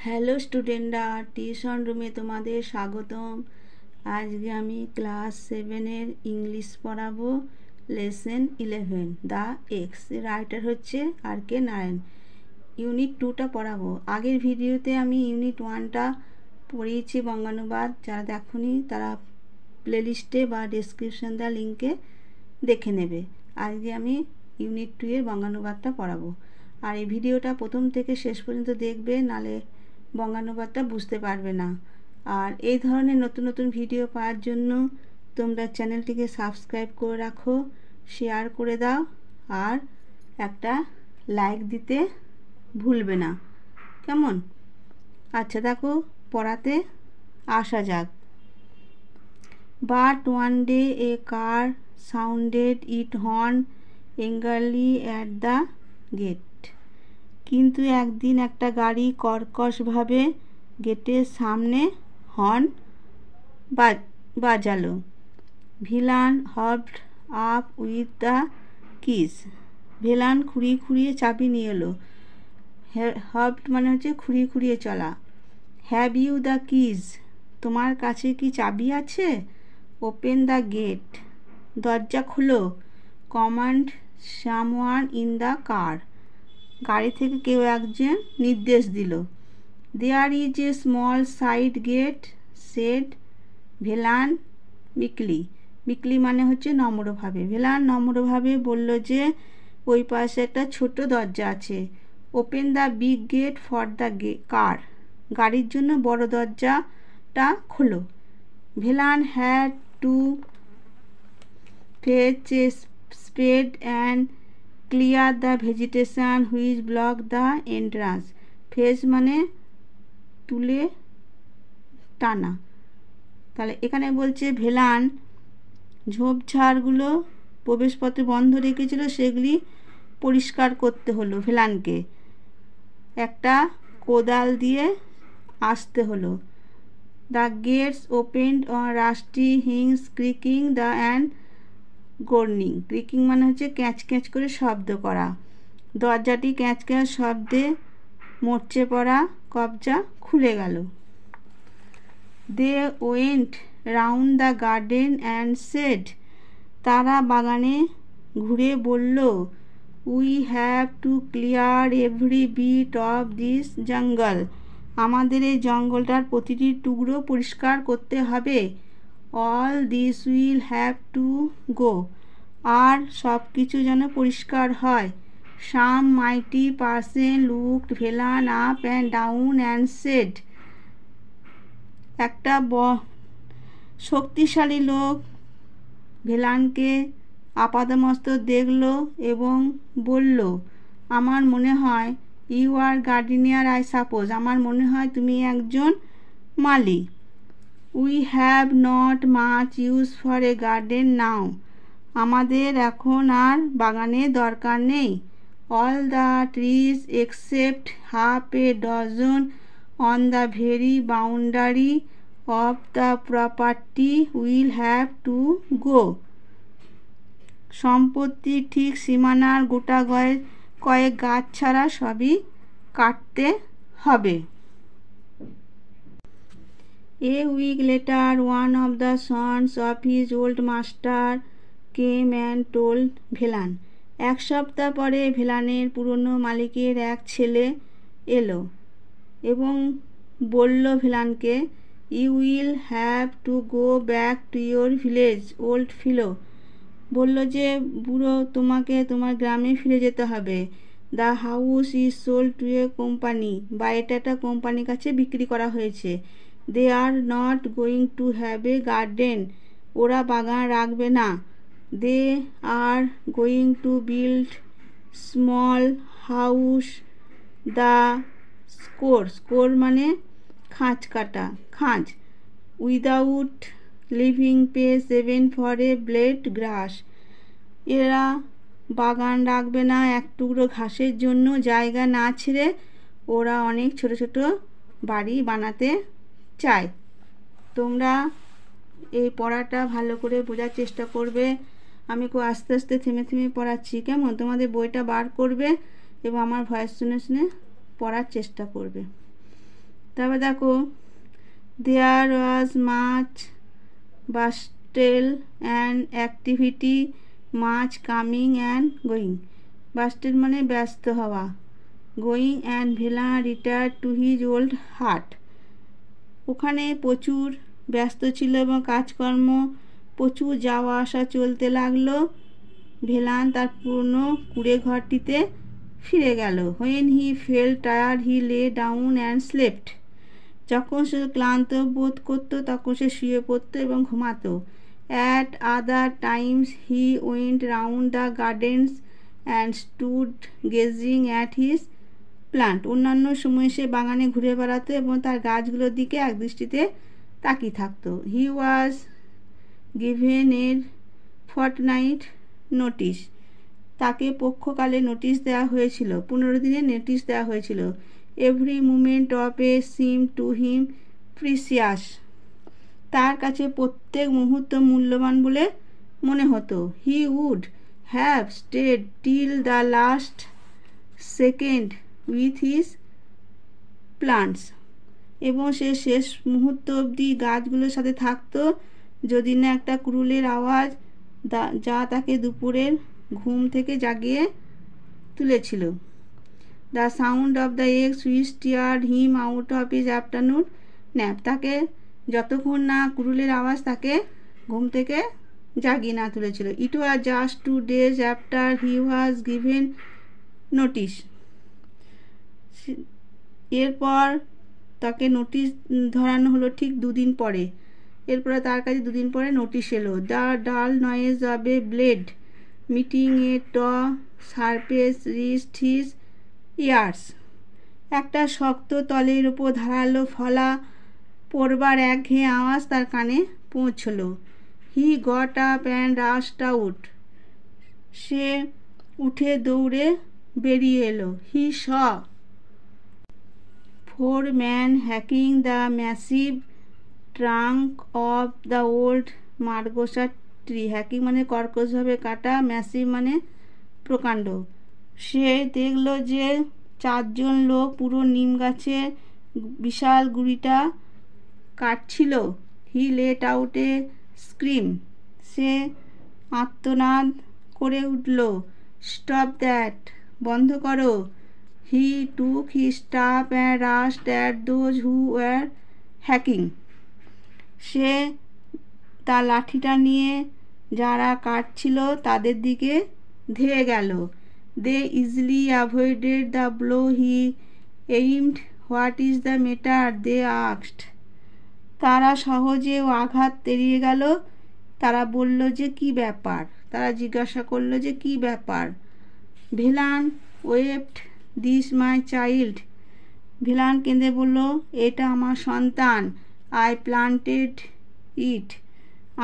Hello স্টুডেন্টরা, tuition রুমে তোমাদের স্বাগতম। আজকে আমি ক্লাস 7-এর ইংলিশ পড়াবো। Lesson 11 the x. রাইটার হচ্ছে আর.কে. নারায়ণ। ইউনিট 2টা পড়াবো। আগের ভিডিওতে আমি ইউনিট 1টা পড়িয়েছি বঙ্গানুবাদ। যারা দেখোনি তারা প্লেলিস্টে বা ডেসক্রিপশন দেওয়া লিঙ্কে দেখে নেবে। আজকে আমি ইউনিট 2-এর বঙ্গানুবাদটা পড়াবো। আর এই ভিডিওটা প্রথম থেকে শেষ পর্যন্ত দেখবে, নালে বঙ্গানুবাদটা বুঝতে পারবে না। আর এই ধরনের নতুন নতুন ভিডিও পাওয়ার জন্য তোমরা চ্যানেলটিকে সাবস্ক্রাইব করে রাখো, শেয়ার করে দাও, আর একটা লাইক দিতে ভুলবে না, কেমন? আচ্ছা, দেখো পড়াতে আসা যাক। But one day a car sounded its horn angrily at the gate. কিন্তু একদিন একটা গাড়ি কর্কশভাবে গেটের সামনে হর্ন বাজালো। Velan hopped up with the keys. Velan খুঁড়িয়ে খুঁড়িয়ে চাবি নিয়ে এলো। হপড মানে হচ্ছে খুঁড়িয়ে খুঁড়িয়ে চলা। Have you the keys? তোমার কাছে কি চাবি আছে? Open the gate. দরজা খোলো। Command someone in the car. গাড়ি থেকে কেউ একজন নির্দেশ দিল। There is a small side gate, said Velan meekly. Meekly মানে হচ্ছে নম্রভাবে। ভেলান নম্রভাবে বলল যে ওই পাশে একটা ছোট দরজা আছে। Open the big gate for the car. গাড়ির জন্য বড় দরজাটা খোলো। Velan had to fetch a spade and clear the vegetation which block the entrance. Fetch মানে তুলে টানা। তাহলে এখানে বলছে ভেলান ঝোপঝাড়গুলো প্রবেশপথে বন্ধ রেখেছিল, সেগুলি পরিষ্কার করতে হলো ভেলানকে। একটা কোদাল দিয়ে আসতে হলো। The gates opened on rusty hinges creaking the and groaning. Creaking মানে হচ্ছে ক্যাঁচ ক্যাঁচ করে শব্দ করা। দরজাটি ক্যাঁচ ক্যাঁচ শব্দে মরচে পড়া কবজা খুলে গেল। They went round the garden and said. তারা বাগানে ঘুরে বলল, we have to clear every bit of this jungle. আমাদের এই জঙ্গলটার প্রতিটি টুকরো পরিষ্কার করতে হবে। All this will have to go. আর সব কিছু যেন পরিষ্কার হয়। Some mighty person looked Velan up and down and said. একটা শক্তিশালী লোক ভেলানকে আপাদমস্তক দেখল এবং বলল, আমার মনে হয় you are gardener I suppose. আমার মনে হয় তুমি একজন মালি। We have not much use for a garden now. আমাদের এখন আর বাগানের দরকার নেই। All the trees except half a dozen on the very boundary of the property will have to go. সম্পত্তির ঠিক সীমানার গোটা কয়েক গাছ ছাড়া সবই কাটতে হবে। A week later one of the sons of his old master came and told Velan. এক সপ্তাহ পরে ভেলানের পুরনো মালিকের এক ছেলে এলো এবং বলল ভেলানকে, you will have to go back to your village old fellow. বলল যে, বুড়ো, তোমাকে তোমার গ্রামে ফিরে যেতে হবে। The house is sold to a company. বাড়িটা একটা কোম্পানির কাছে বিক্রি করা হয়েছে। They are not going to have a garden. ওরা বাগান রাখবে না। They are going to build small house the score মানে খাঁজ কাটা খাঁজ without leaving pay 7 for A blade গ্রাস। এরা বাগান রাখবে না, এক টুকরো ঘাসের জন্য জায়গা না ছেড়ে ওরা অনেক ছোট ছোট বাড়ি বানাতে চায়। তোমরা এই পড়াটা ভালো করে বোঝার চেষ্টা করবে। আমি খুব আস্তে আস্তে থেমে থেমে পড়াচ্ছি, কেমন? তোমাদের বইটা বার করবে এবং আমার ভয়েস শুনে শুনে পড়ার চেষ্টা করবে। তারপর দেখো, there was much bustle and activity, much coming and going. Bustle মানে ব্যস্ত হওয়া, going and Velan retire to his old hut. ওখানে প্রচুর ব্যস্ত ছিল এবং কাজকর্ম প্রচুর যাওয়া আসা চলতে লাগলো। ভেলান তার পুরনো কুঁড়ে ঘরটিতে ফিরে গেল। When he fail tired he lay down and slept. যখন সে ক্লান্ত বোধ করত তখন সে শুয়ে পড়ত এবং ঘুমাতো। At other times he went round the gardens and stood gazing at his plant. অন্যান্য সময় সে বাগানে ঘুরে বেড়াতো এবং তার গাছগুলোর দিকে একদৃষ্টিতে তাকিয়ে থাকতো। হি ওয়াজ গিভেন এর ফর্টনাইট নোটিশ। তাকে পক্ষকালে নোটিশ দেওয়া হয়েছিল, 15 দিনের নোটিশ দেওয়া হয়েছিল। Every moment of a seem to him precious. তার কাছে প্রত্যেক মুহূর্ত মূল্যবান বলে মনে হতো। He would have stayed till the last second with his plants. এবং সে শেষ মুহূর্ত অবধি গাছগুলোর সাথে থাকতো, যদি না একটা কুড়ুলের আওয়াজ যা তাকে দুপুরের ঘুম থেকে জাগিয়ে তুলেছিল। The sound of the axes which tore him out of his afternoon nap. তাকে যতক্ষণ না কুড়ুলের আওয়াজ তাকে ঘুম থেকে জাগিয়ে না তুলেছিল। It was just 2 days after he was given notice. এরপর তাকে নোটিশ ধরানো হলো ঠিক 2 দিন পরে। এরপরে তার কাছে 2 দিন পরে নোটিশ এলো। The dull noise of a blade meeting a taut surface reached his years. একটা শক্ত তলের ওপর ধারালো ফলা পড়বার একঘেয়ে আওয়াজ তার কানে পৌঁছল। He got up and rushed out. সে উঠে দৌড়ে বেরিয়ে এলো। He saw 4 men hacking the massive trunk of the old margosa tree. Hacking মানে কর্কশভাবে কাটা, ম্যাসিভ মানে প্রকাণ্ড। সে দেখল যে 4 জন লোক পুরো নিম গাছের বিশাল গুড়িটা কাটছিল। He let out a scream. সে আর্তনাদ করে উঠল, স্টপ দ্যাট, বন্ধ করো। He took his staff and rushed at those who were hacking. সে তার লাঠিটা নিয়ে যারা কাটছিল তাদের দিকে ধেয়ে গেল। They easily avoided the blow he aimed. What is the matter they asked. তারা সহজেও আঘাত এড়িয়ে গেল। তারা বলল যে কি ব্যাপার, তারা জিজ্ঞাসা করলো যে কি ব্যাপার। Velan wept, this my child. Velan কেঁদে বলল, এটা আমার সন্তান। আই প্লান্টেড ইট।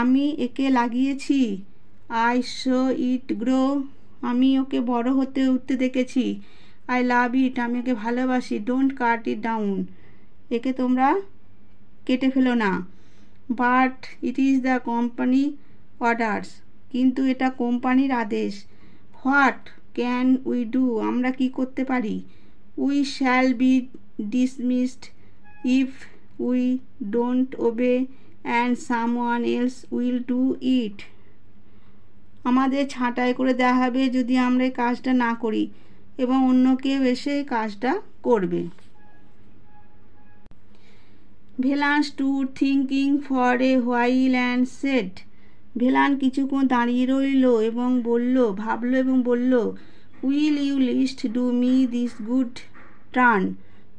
আমি একে লাগিয়েছি। I so it grow. আমি ওকে বড় হতে উঠতে দেখেছি। আই লাভ ইট। আমি ওকে ভালোবাসি। Don't cut it down. একে তোমরা কেটে ফেলো না। But it is the company orders. কিন্তু এটা কোম্পানির আদেশ। What can we do. আমরা কি করতে পারি। We shall be dismissed if we don't obey and someone else will do it. আমাদের ছাঁটাই করে দেওয়া হবে যদি আমরা এই কাজটা না করি এবং অন্য কেউ এসে এই কাজটা করবে। Velan stood thinking for a while and said. Velan কিছুক্ষণ দাঁড়িয়ে রইল এবং ভাবলো এবং বলল, will you least do me this good turn.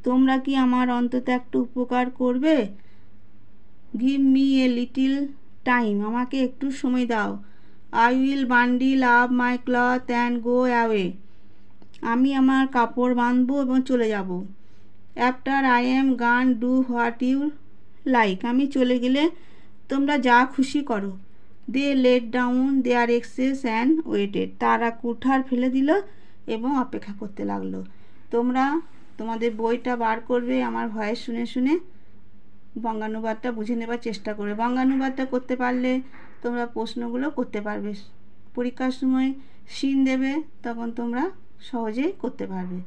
তোমরা কি আমার অন্তত একটু উপকার করবে। Give me a little time. আমাকে একটু সময় দাও। I will bundle up my cloth and go away. আমি আমার কাপড় বাঁধবো এবং চলে যাব। After I am gone do what you like. আমি চলে গেলে তোমরা যা খুশি করো। They let down their axes and waited. তারা কুঠার ফেলে দিল এবং অপেক্ষা করতে লাগলো। তোমরা তোমাদের বইটা বার করবে, আমার ভয়েস শুনে শুনে বঙ্গানুবাদটা বুঝে নেবার চেষ্টা করবে। বঙ্গানুবাদটা করতে পারলে তোমরা প্রশ্নগুলো করতে পারবে। পরীক্ষার সময় সিন দেবে, তখন তোমরা সহজেই করতে পারবে।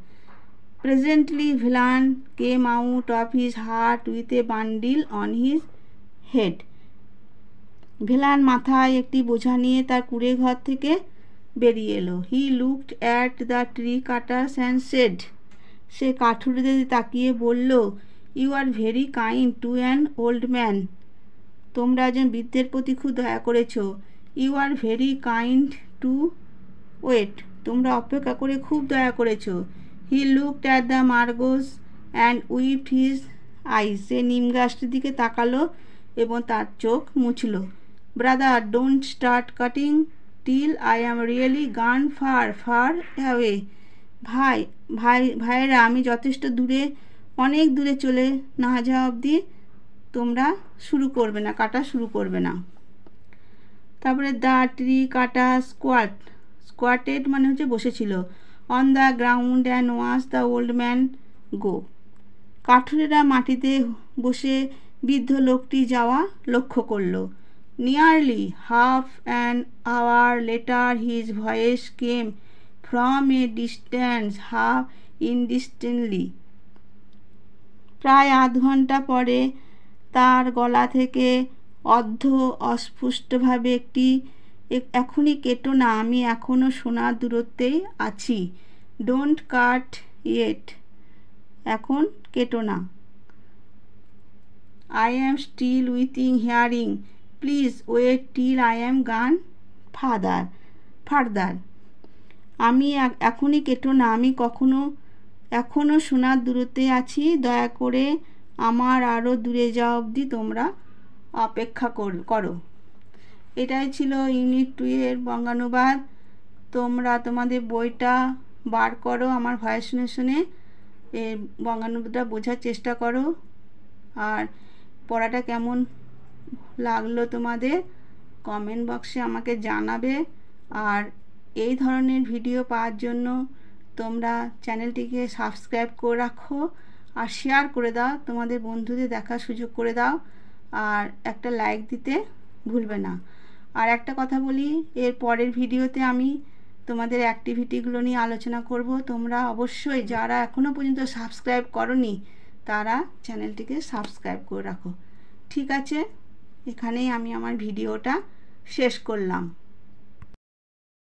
Presently, Villain came out of his hut with a bundle on his head. Villain মাথায় একটি বোঝা নিয়ে তার কুঁড়ে ঘর থেকে বেরিয়ে এলো। He looked at the tree cutters and said, সে কাঠুরেদের তাকিয়ে বলল, you are very kind to an old man, তোমরা একজন বৃদ্ধের প্রতি খুব দয়া করেছ। You are very kind to wait, তোমরা অপেক্ষা করে খুব দয়া করেছ। He looked at the margosa and wiped his eyes, সে নিম গাছটির দিকে তাকালো এবং তার চোখ মুছল। Brother, don't start cutting till I am really গান ফার ফার অ্যাওয়ে, ভাইয়েরা, আমি যথেষ্ট দূরে, অনেক দূরে চলে না যাওয়া অবধি তোমরা কাটা শুরু করবে না। তারপরে দ্য ট্রি কাটা স্কোয়াটেড মানে হচ্ছে বসেছিল। On the ground and watch the old man go, কাঠুরেরা মাটিতে বসে বৃদ্ধ লোকটি যাওয়া লক্ষ্য করল। Nearly half an hour later his voice came from a distance half indistinctly, প্রায় আধ ঘন্টা পরে তার গলা থেকে অস্পষ্টভাবে একটি, এখনই কেটো না, আমি এখনও শোনার দূরত্বেই আছি। ডোন্ট কাট ইয়েট, এখন কেটো না। I am still within hearing, please wait till I am gone farther, আমি এখনই কেটো না, আমি এখনও শোনার দূরত্বে আছি, দয়া করে আমার আরও দূরে যাওয়া অবধি তোমরা অপেক্ষা করো। এটাই ছিল ইউনিট 2 এর বঙ্গানুবাদ। তোমরা তোমাদের বইটা বার করো, আমার ভয়েস শুনে শুনে এর বঙ্গানুবাদটা বোঝার চেষ্টা করো, আর পড়াটা কেমন লাগলো তোমাদের কমেন্ট বক্সে আমাকে জানাবে। আর এই ধরনের ভিডিও পাওয়ার জন্য তোমরা চ্যানেলটিকে সাবস্ক্রাইব করে রাখো আর শেয়ার করে দাও, তোমাদের বন্ধুদের দেখার সুযোগ করে দাও, আর একটা লাইক দিতে ভুলবে না। আর একটা কথা বলি, এর পরের ভিডিওতে আমি তোমাদের অ্যাক্টিভিটিগুলো নিয়ে আলোচনা করব। তোমরা অবশ্যই যারা এখনও পর্যন্ত সাবস্ক্রাইব করোনি তারা চ্যানেলটিকে সাবস্ক্রাইব করে রাখো। ঠিক আছে, এখানেই আমি আমার ভিডিওটা শেষ করলাম।